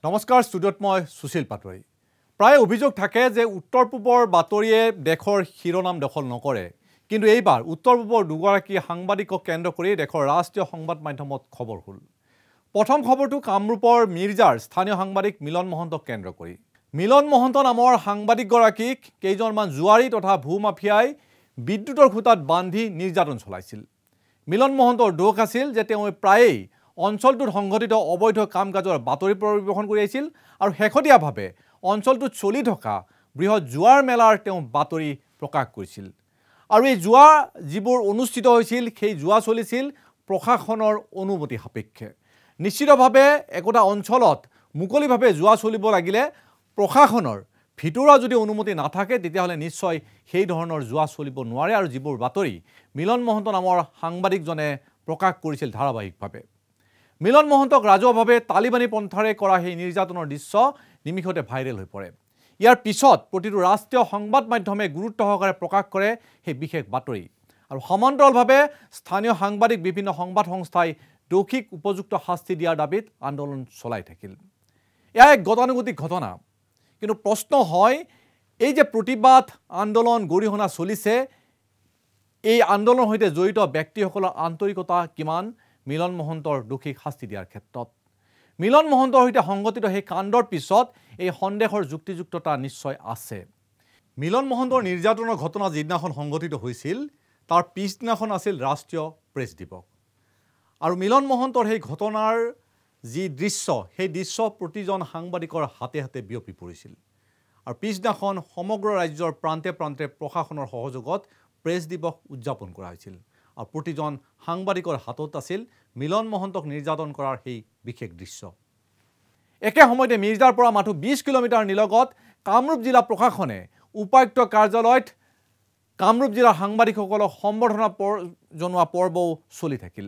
নমস্কাৰ ষ্টুডিঅ'ত মই সুশীল পাটোৱাৰী প্ৰায় অভিযোগ থাকে যে উত্তৰ পূবৰ বাতৰিয়ে দেশৰ শিৰোনাম দখল নকৰে কিন্তু এইবাৰ উত্তৰ পূবৰ দুগৰাকী সাংবাদিকক কেন্দ্ৰ কৰি দেশৰ ৰাষ্ট্ৰীয় সংবাদ মাধ্যমত খবৰ হ'ল প্ৰথম খবৰটো কামৰূপৰ মিৰ্জাৰ স্থানীয় সাংবাদিক মিলন মহন্তক কেন্দ্ৰ কৰি মিলন মহন্ত নামৰ সাংবাদিকগৰাকীক কেইজনমান জুৱাৰী তথা ভূমাফিয়াই বিদ্যুতৰ খুঁটাত বান্ধি নিৰ্যাতন চলাইছিল মিলন মহন্তৰ দোষ আছিল যে তেওঁ প্ৰায়েই অঞ্চলটোত সংঘটিত অবৈধ কামকাজৰ বাতৰি পৰিৱেশন কৰি আছিল আৰু হেকটিয়াভাৱে অঞ্চলটোত চলি থকা বৃহৎ জুৱাৰ মেলাৰ তেওঁ বাতৰি প্ৰকাশ কৰিছিল আৰু এই জুৱা যিবোৰ অনুষ্ঠিত হৈছিল সেই জুৱা চলিছিল প্ৰশাসনৰ অনুমতি সাপেক্ষে নিশ্চিতভাৱে একোটা অঞ্চলত মুকলিভাৱে জুৱা চলিব লাগিলে প্ৰশাসনৰ ভিতৰুৱা যদি অনুমতি নাথাকে তেতিয়াহ'লে নিশ্চয় সেই ধৰণৰ জুৱা চলিব নোৱাৰে আৰু যিবোৰ বাতৰি মিলন মহন্ত নামৰ সাংবাদিকজনে প্ৰকাশ কৰিছিল ধাৰাবাহিকভাৱে মিলন মহন্তক ৰাজহুৱাভাৱে তালিবানী পন্থাৰে কৰা সেই নিৰ্যাতনৰ দৃশ্য নিমিষতে ভাইৰেল হৈ পৰে ইয়াৰ পিছত প্ৰতিটো ৰাষ্ট্ৰীয় সংবাদ মাধ্যমে গুৰুত্ব সহকাৰে প্ৰকাশ কৰে সেই বিশেষ বাতৰি আৰু সমান্তৰালভাৱে স্থানীয় সাংবাদিক বিভিন্ন সংবাদ সংস্থাই দোষীক উপযুক্ত শাস্তি দিয়াৰ দাবীত আন্দোলন চলাই থাকিল এয়া এক গতানুগতিক ঘটনা কিন্তু প্ৰশ্ন হয় এই যে প্ৰতিবাদ আন্দোলন গৰিহণা চলিছে এই আন্দোলনৰ সৈতে জড়িত ব্যক্তিসকলৰ আন্তৰিকতা কিমান মিলন মহন্তৰ দোষীক শাস্তি দিয়াৰ ক্ষেত্ৰত মিলন মহন্তৰ সৈতে সংগঠিত সেই কাণ্ডৰ পিছত এই সন্দেহৰ যুক্তিযুক্ততা নিশ্চয় আছে মিলন মহন্তৰ নিৰ্যাতনৰ ঘটনা যিদিনাখন সংগঠিত হৈছিল তাৰ পিছদিনাখন আছিল ৰাষ্ট্ৰীয় প্ৰেছ দিৱস আৰু মিলন মহন্তৰ সেই ঘটনাৰ যি দৃশ্য সেই দৃশ্য প্ৰতিজন সাংবাদিকৰ হাতে হাতে বিয়পি পৰিছিল আৰু পিছদিনাখন সমগ্ৰ ৰাজ্যৰ প্ৰান্তে প্ৰান্তে প্ৰশাসনৰ সহযোগত প্ৰেছ দিৱস উদযাপন কৰা হৈছিল আৰু প্ৰতিজন সাংবাদিকৰ হাতত আছিল মিলন মহন্তক নিৰ্যাতন কৰাৰ সেই বিশেষ দৃশ্য একে সময়তে মিৰ্জাৰ পৰা মাথো 20 কিলোমিটাৰ নিলগত কামৰূপ জিলা প্ৰশাসনে উপায়ুক্ত কাৰ্যালয়ত কামৰূপ জিলাৰ সাংবাদিকসকলক সম্বৰ্ধনা জনোৱা পৰ্বও চলি থাকিল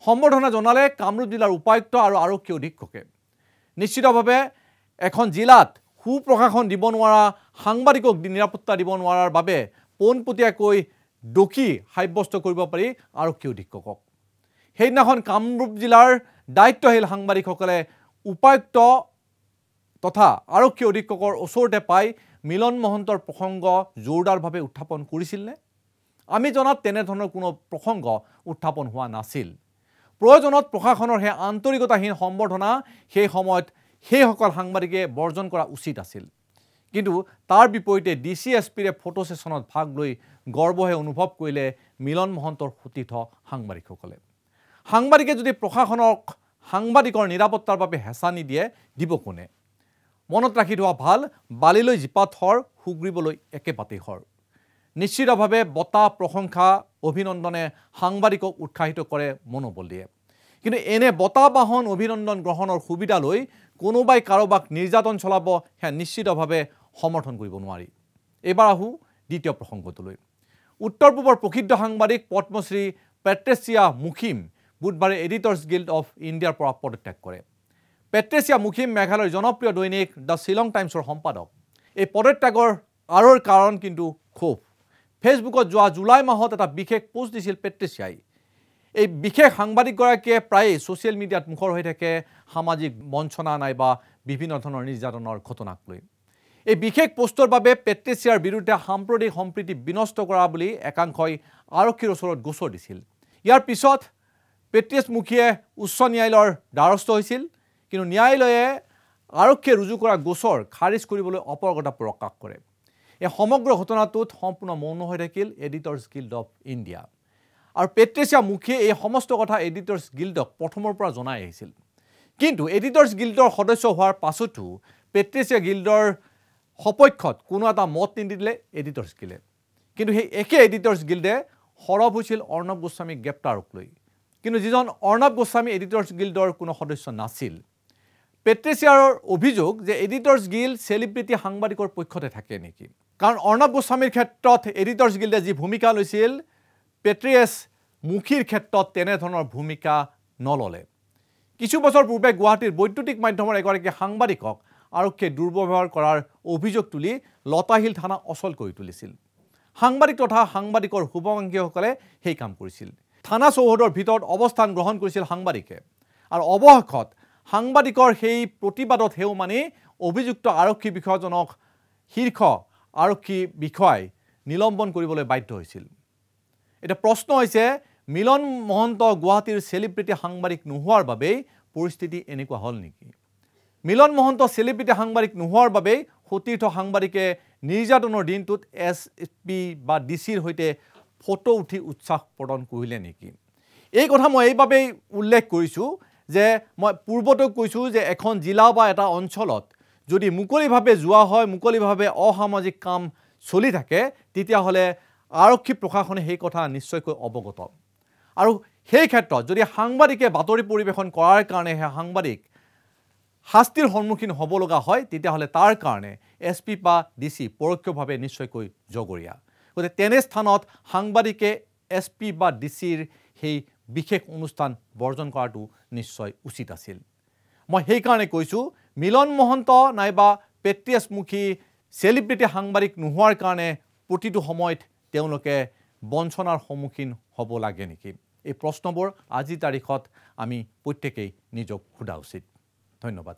সম্বৰ্ধনা জনালে কামৰূপ জিলাৰ উপায়ুক্ত আৰু আৰক্ষী অধীক্ষকে নিশ্চিতভাৱে এখন জিলাত সুপ্ৰশাসন দিব নোৱাৰা সাংবাদিকক নিৰাপত্তা দিব নোৱাৰাৰ বাবে পোনপটীয়াকৈ দোষী সাব্যস্ত কৰিব পাৰি আৰক্ষী অধীক্ষকক সেইদিনাখন কামৰূপ জিলাৰ দায়িত্বশীল সাংবাদিকসকলে উপায়ুক্ত তথা আৰক্ষী অধীক্ষকৰ ওচৰতে পাই মিলন মহন্তৰ প্ৰসংগ জোৰদাৰভাৱে উত্থাপন কৰিছিলনে আমি জনাত তেনেধৰণৰ কোনো প্ৰসংগ উত্থাপন হোৱা নাছিল প্ৰয়োজনত প্ৰশাসনৰ সেই আন্তৰিকতাহীন সম্বৰ্ধনা সেই সময়ত সেইসকল সাংবাদিকে বৰ্জন কৰা উচিত আছিল কিন্তু তাৰ বিপৰীতে DCSPৰে ফটো সেশনত ভাগ লৈ গৰ্বহে অনুভৱ কৰিলে মিলন মহন্তৰ সতীৰ্থ সাংবাদিকসকলে সাংবাদিকে যদি প্ৰশাসনক সাংবাদিকৰ নিৰাপত্তাৰ বাবে হেঁচা নিদিয়ে দিব কোনে মনত ৰাখি থোৱা ভাল বালিলৈ জিপাত হৰ সুগ্ৰীবলৈ একে পাতেই হৰ নিশ্চিতভাৱে বঁটা প্ৰশংসা অভিনন্দনে সাংবাদিকক উৎসাহিত কৰে মনোবল দিয়ে কিন্তু এনে বঁটা বাহন অভিনন্দন গ্ৰহণৰ সুবিধা লৈ কোনোবাই কাৰোবাক নিৰ্যাতন চলাব সেয়া নিশ্চিতভাৱে সমৰ্থন কৰিব নোৱাৰি এবাৰ আহো দ্বিতীয় প্ৰসংগটোলৈ উত্তৰ পূবৰ প্ৰসিদ্ধ সাংবাদিক পদ্মশ্ৰী পেট্ৰেচিয়া মুখিম বুধবাৰে এডিটৰ্ছ গিল্ড অফ ইণ্ডিয়াৰ পৰা পদত্যাগ কৰে পেট্ৰেচিয়া মুখিম মেঘালয়ৰ জনপ্ৰিয় দৈনিক দ্য শিলং টাইমছৰ সম্পাদক এই পদত্যাগৰ আঁৰৰ কাৰণ কিন্তু ক্ষোভ ফেচবুকত যোৱা জুলাই মাহত এটা বিশেষ পোষ্ট দিছিল পেট্ৰেচিয়াই এই বিশেষ সাংবাদিকগৰাকীয়ে প্ৰায়ে ছ'চিয়েল মিডিয়াত মুখৰ হৈ থাকে সামাজিক বঞ্চনা নাইবা বিভিন্ন ধৰণৰ নিৰ্যাতনৰ ঘটনাক লৈ এই বিশেষ পোষ্টৰ বাবে পেট্ৰেচিয়াৰ বিৰুদ্ধে সাম্প্ৰদায়িক সম্প্ৰীতি বিনষ্ট কৰা বুলি একাংশই আৰক্ষীৰ ওচৰত গোচৰ দিছিল ইয়াৰ পিছত পেট্ৰেচ মুখিয়ে উচ্চ ন্যায়ালয়ৰ দ্বাৰস্থ হৈছিল কিন্তু ন্যায়ালয়ে আৰক্ষীয়ে ৰুজু কৰা গোচৰ খাৰিজ কৰিবলৈ অপাৰগতা প্ৰকাশ কৰে এই সমগ্ৰ ঘটনাটোত সম্পূৰ্ণ মৌন হৈ থাকিল এডিটৰ্ছ গিল্ড অফ ইণ্ডিয়া আৰু পেট্ৰেচিয়া মুখিয়ে এই সমস্ত কথা এডিটৰ্ছ গিল্ডক প্ৰথমৰ পৰা জনাই আহিছিল কিন্তু এডিটৰ্ছ গিল্ডৰ সদস্য হোৱাৰ পাছতো পেট্ৰেচিয়া গিল্ডৰ সপক্ষত কোনো এটা মত নিদিলে এডিটৰ্ছ গিল্ডে কিন্তু সেই একে এডিটৰ্ছ গিল্ডে সৰব হৈছিল অৰ্ণৱ গোস্বামীক গ্ৰেপ্তাৰক লৈ কিন্তু যিজন অৰ্ণৱ গোস্বামী এডিটৰ্ছ গিল্ডৰ কোনো সদস্য নাছিল পেট্ৰেচিয়াৰ অভিযোগ যে এডিটৰ্ছ গিল্ড চেলিব্ৰিটি সাংবাদিকৰ পক্ষতে থাকে নেকি কাৰণ অৰ্ণৱ গোস্বামীৰ ক্ষেত্ৰত এডিটৰ্ছ গিল্ডে যি ভূমিকা লৈছিল পেট্ৰেচ মুখিৰ ক্ষেত্ৰত তেনেধৰণৰ ভূমিকা নললে কিছু বছৰ পূৰ্বে গুৱাহাটীৰ বৈদ্যুতিক মাধ্যমৰ এগৰাকী সাংবাদিকক আৰক্ষীয়ে দুৰ্ব্যৱহাৰ কৰাৰ অভিযোগ তুলি লতাশিল থানা অচল কৰি তুলিছিল সাংবাদিক তথা সাংবাদিকৰ শুভাকাংক্ষীসকলে সেই কাম কৰিছিল থানা চৌহদৰ ভিতৰত অৱস্থান গ্ৰহণ কৰিছিল সাংবাদিকে আৰু অৱশেষত সাংবাদিকৰ সেই প্ৰতিবাদত হেও মানি অভিযুক্ত আৰক্ষী বিষয়াজনক শীৰ্ষ আৰক্ষী বিষয়াই নিলম্বন কৰিবলৈ বাধ্য হৈছিল এটা প্ৰশ্ন হৈছে মিলন মহন্ত গুৱাহাটীৰ সেলিব্ৰিটি সাংবাদিক নোহোৱাৰ বাবেই পৰিস্থিতি এনেকুৱা হল নেকি মিলন মহন্ত সেলিব্ৰিটি সাংবাদিক নোহোৱাৰ বাবেই সতীৰ্থ সাংবাদিকে নিৰ্যাতনৰ দিনটোত এছপি বা ডিচিৰ হৈতে ফটো উঠি উৎসাহ প্ৰদান কৰিলে নেকি এই কথা মই এইভাবেই উল্লেখ কৰিছো যে মই পূৰ্বতে কৈছো যে এখন জিলা বা এটা অঞ্চলত যদি মুকলিভাৱে যোৱা হয় মুকলিভাৱে অসামাজিক কাম চলি থাকে তেতিয়া হলে আৰক্ষী প্ৰশাসনে সেই কথা নিশ্চয়কৈ অৱগত আৰু সেই ক্ষেত্ৰত যদি সাংবাদিকে বাতৰি পৰিবেশন কৰাৰ কাৰণে হে সাংবাদিক শাস্তিৰ সন্মুখীন হ'ব লগা হয় তেতিয়া হলে তাৰ কাৰণে এছপি বা ডিসি পৰোক্ষভাৱে নিশ্চয়কৈ জগৰীয়া গতে তেনে স্থানত সাংবাদিকে এছপি বা ডিসিৰ সেই বিশেষ অনুষ্ঠান বৰ্জন কৰাটো নিশ্চয় উচিত আছিল মই সেই কাৰণে কৈছো মিলন মহন্ত নাইবা পেট্ৰিয়াছমুখী সেলিব্ৰিটি সাংবাদিক নোহোৱাৰ কাৰণে প্ৰতিটো সময়ত তেওঁলোকে বঞ্চনাৰ সন্মুখীন হ'ব লাগে নেকি এই প্ৰশ্নবোৰ আজি তাৰিখত আমি প্ৰত্যেকেই নিজক সোধা উচিত ধন্যবাদ